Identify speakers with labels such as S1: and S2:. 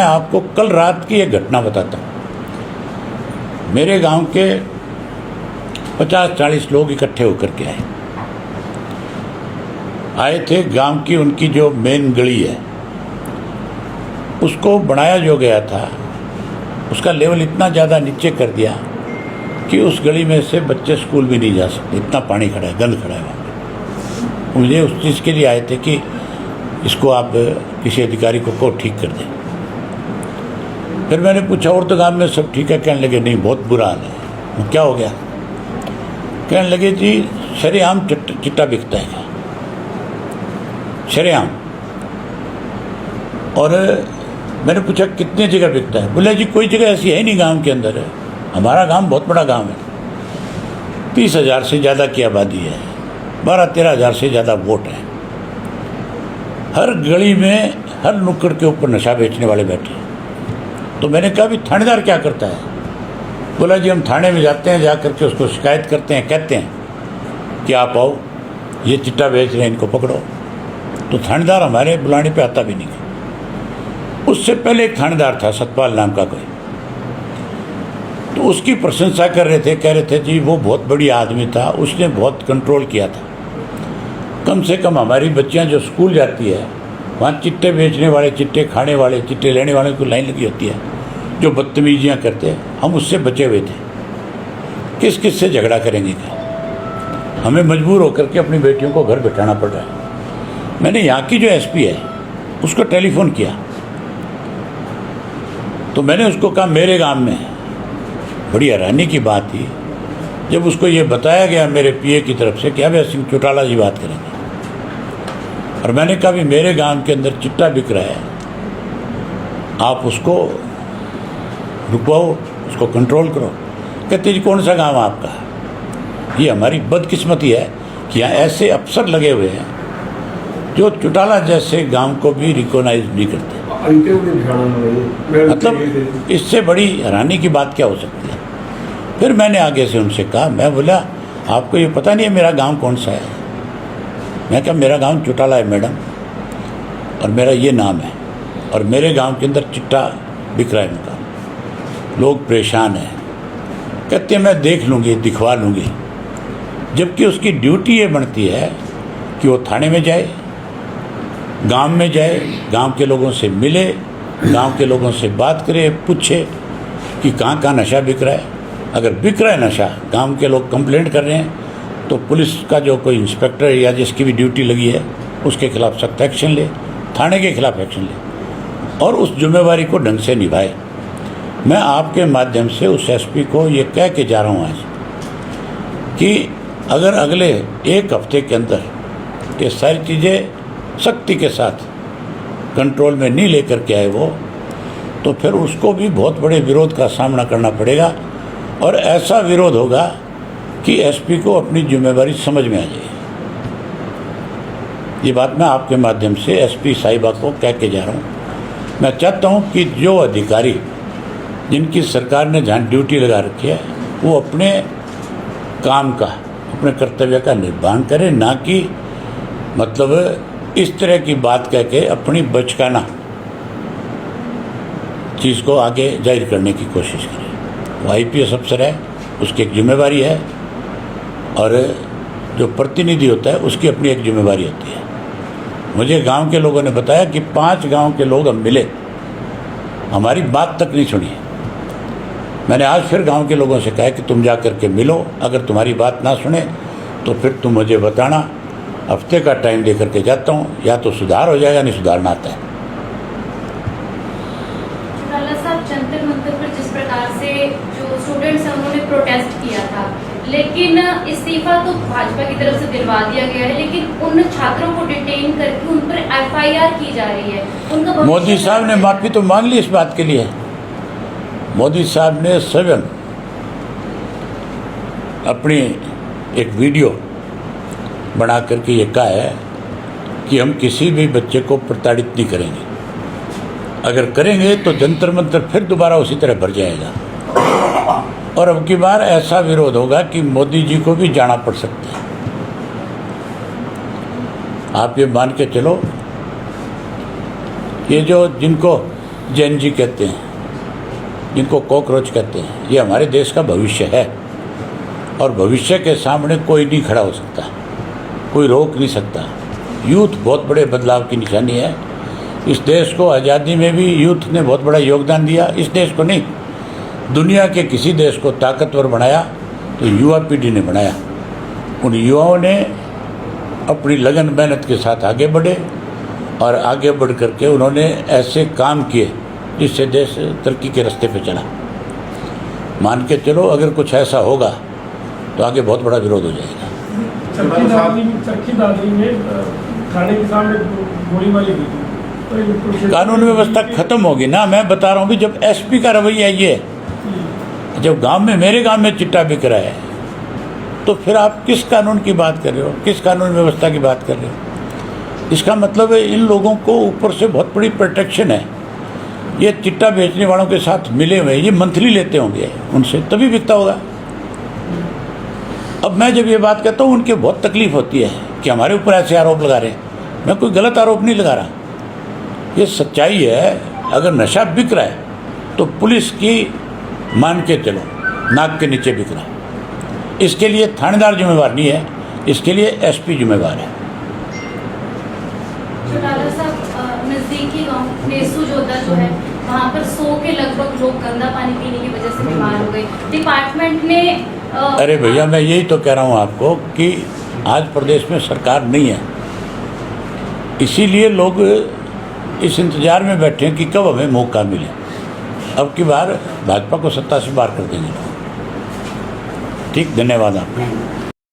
S1: मैं आपको कल रात की एक घटना बताता हूँ। मेरे गांव के 50-40 लोग इकट्ठे होकर के आए थे। गांव की उनकी जो मेन गली है उसको बनाया जो गया था, उसका लेवल इतना ज़्यादा नीचे कर दिया कि उस गली में से बच्चे स्कूल भी नहीं जा सकते, इतना पानी खड़ा है, गंद खड़ा है वहाँ पे। मुझे उस चीज़ के लिए आए थे कि इसको आप किसी अधिकारी को ठीक कर दें। फिर मैंने पूछा और तो गांव में सब ठीक है? कहने लगे नहीं, बहुत बुरा हाल है। क्या हो गया? कहने लगे जी शरेआम चिट्टा बिकता है, शरेआम। और मैंने पूछा कितने जगह बिकता है? बोले जी कोई जगह ऐसी है नहीं गांव के अंदर है, हमारा गांव बहुत बड़ा गांव है, 30,000 से ज़्यादा की आबादी है, 12-13 हज़ार से ज़्यादा वोट हैं, हर गली में हर नुक्कड़ के ऊपर नशा बेचने वाले बैठे हैं। तो मैंने कहा भी थानेदार क्या करता है? बोला जी हम थाने में जाते हैं, जा करके उसको शिकायत करते हैं, कहते हैं कि आप आओ, ये चिट्टा बेच रहे हैं, इनको पकड़ो। तो थानेदार हमारे बुलाने पे आता भी नहीं है। उससे पहले एक थानेदार था सतपाल नाम का कोई, तो उसकी प्रशंसा कर रहे थे, कह रहे थे जी वो बहुत बढ़िया आदमी था, उसने बहुत कंट्रोल किया था। कम से कम हमारी बच्चियां जो स्कूल जाती है वहाँ चिट्टे बेचने वाले, चिट्टे खाने वाले, चिट्टे लेने वाले को लाइन लगी होती है, जो बदतमीजियाँ करते हैं, हम उससे बचे हुए थे। किस किस से झगड़ा करेंगे क्या? हमें मजबूर होकर के अपनी बेटियों को घर बैठाना पड़ रहा है। मैंने यहाँ की जो एसपी है उसको टेलीफोन किया, तो मैंने उसको कहा मेरे गांव में बड़ी हैरानी की बात थी जब उसको ये बताया गया मेरे पीए की तरफ से कि अभय सिंह चौटाला जी बात करेंगे। और मैंने कहा भी मेरे गांव के अंदर चिट्टा बिक रहा है, आप उसको रुकवाओ, उसको कंट्रोल करो। कहते जी कौन सा गांव है आपका? ये हमारी बदकिस्मती है कि यहाँ ऐसे अफसर लगे हुए हैं जो चौटाला जैसे गांव को भी रिकॉग्नाइज नहीं करते। मतलब इससे बड़ी हैरानी की बात क्या हो सकती है? फिर मैंने आगे से उनसे कहा, मैं बोला आपको ये पता नहीं है मेरा गांव कौन सा है? मैं कहा मेरा गांव चौटाला है मैडम, और मेरा ये नाम है, और मेरे गांव के अंदर चिट्टा बिक रहा है उनका, लोग परेशान हैं। कहते हैं मैं देख लूँगी, दिखवा लूँगी। जबकि उसकी ड्यूटी ये बनती है कि वो थाने में जाए, गांव में जाए, गांव के लोगों से मिले, गांव के लोगों से बात करे, पूछे कि कहाँ कहाँ नशा बिक रहा है। अगर बिक रहा है नशा, गांव के लोग कंप्लेंट कर रहे हैं, तो पुलिस का जो कोई इंस्पेक्टर या जिसकी भी ड्यूटी लगी है उसके खिलाफ सख्त एक्शन ले, थाने के खिलाफ एक्शन ले, और उस जिम्मेवारी को ढंग से निभाए। मैं आपके माध्यम से उस एसपी को ये कह के जा रहा हूँ आज कि अगर अगले एक हफ्ते के अंदर ये सारी चीज़ें सख्ती के साथ कंट्रोल में नहीं लेकर के आए वो, तो फिर उसको भी बहुत बड़े विरोध का सामना करना पड़ेगा। और ऐसा विरोध होगा कि एसपी को अपनी जिम्मेवारी समझ में आ जाए। ये बात मैं आपके माध्यम से एसपी साहिबा को कह के जा रहा हूँ। मैं चाहता हूँ कि जो अधिकारी जिनकी सरकार ने जहाँ ड्यूटी लगा रखी है वो अपने काम का, अपने कर्तव्य का निर्वहन करें, ना कि मतलब इस तरह की बात कह के अपनी बचकाना चीज़ को आगे जाहिर करने की कोशिश करें। वो आईपीएस अफसर है, उसकी एक जिम्मेवारी है, और जो प्रतिनिधि होता है उसकी अपनी एक जिम्मेवारी होती है। मुझे गांव के लोगों ने बताया कि 5 गांव के लोग हम मिले, हमारी बात तक नहीं सुनी। मैंने आज फिर गांव के लोगों से कहा कि तुम जा कर के मिलो, अगर तुम्हारी बात ना सुने तो फिर तुम मुझे बताना। हफ्ते का टाइम दे करके जाता हूँ, या तो सुधार हो जाएगा, नहीं सुधारना आता है।
S2: जंतर मंतर पर जिस प्रकार से जो स्टूडेंट्स हैं उन्होंने प्रोटेस्ट किया था, लेकिन इस्तीफा तो भाजपा की तरफ से दिलवा दिया गया है, लेकिन उन छात्रों को डिटेन करके उन पर एफआईआर की जा रही है। उनका
S1: मोदी साहब ने माफी तो मांग ली इस बात के लिए। मोदी साहब ने स्वयं अपनी एक वीडियो बना करके ये कहा है कि हम किसी भी बच्चे को प्रताड़ित नहीं करेंगे, अगर करेंगे तो जंतर मंतर फिर दोबारा उसी तरह भर जाएगा, और अब की बार ऐसा विरोध होगा कि मोदी जी को भी जाना पड़ सकता है। आप ये मान के चलो, ये जो जिनको जैन जी कहते हैं, जिनको कॉकरोच कहते हैं, ये हमारे देश का भविष्य है और भविष्य के सामने कोई नहीं खड़ा हो सकता, कोई रोक नहीं सकता। यूथ बहुत बड़े बदलाव की निशानी है। इस देश को आज़ादी में भी यूथ ने बहुत बड़ा योगदान दिया। इस देश को नहीं, दुनिया के किसी देश को ताकतवर बनाया तो युवा पीढ़ी ने बनाया। उन युवाओं ने अपनी लगन मेहनत के साथ आगे बढ़े और आगे बढ़ करके उन्होंने ऐसे काम किए जिससे देश तरक्की के रास्ते पे चला। मान के चलो, अगर कुछ ऐसा होगा तो आगे बहुत बड़ा विरोध हो जाएगा।
S3: चरखी दादरी में थाने के सामने गोलीबारी हुई थी, तो
S1: कानून व्यवस्था खत्म होगी ना। मैं बता रहा हूँ भी, जब एसपी का रवैया ये, जब गांव में, मेरे गांव में चिट्टा बिक रहा है, तो फिर आप किस कानून की बात कर रहे हो, किस कानून व्यवस्था की बात कर रहे हो? इसका मतलब है इन लोगों को ऊपर से बहुत बड़ी प्रोटेक्शन है। ये चिट्टा बेचने वालों के साथ मिले हुए, ये मंथली लेते होंगे उनसे, तभी बिकता होगा। अब मैं जब ये बात कहता हूँ, उनके बहुत तकलीफ होती है कि हमारे ऊपर ऐसे आरोप लगा रहे हैं। मैं कोई गलत आरोप नहीं लगा रहा, ये सच्चाई है। अगर नशा बिक रहा है तो पुलिस की, मान के चलो, नाक के नीचे बिक रहा है। इसके लिए थानेदार जिम्मेवार नहीं है, इसके लिए एसपी जिम्मेवार है।
S2: चौटाला साहब, नजदीकी गांव नेसू जोधा जो है, वहाँ पर 100 के लगभग लोग गंदा पानी पीने की वजह से बीमार हो गए। डिपार्टमेंट ने
S1: अरे भैया, मैं यही तो कह रहा हूँ आपको कि आज प्रदेश में सरकार नहीं है, इसीलिए लोग इस इंतजार में बैठे हैं कि कब हमें मौका मिले। अब की बार भाजपा को सत्ता से बाहर कर देंगे। ठीक, धन्यवाद आपका।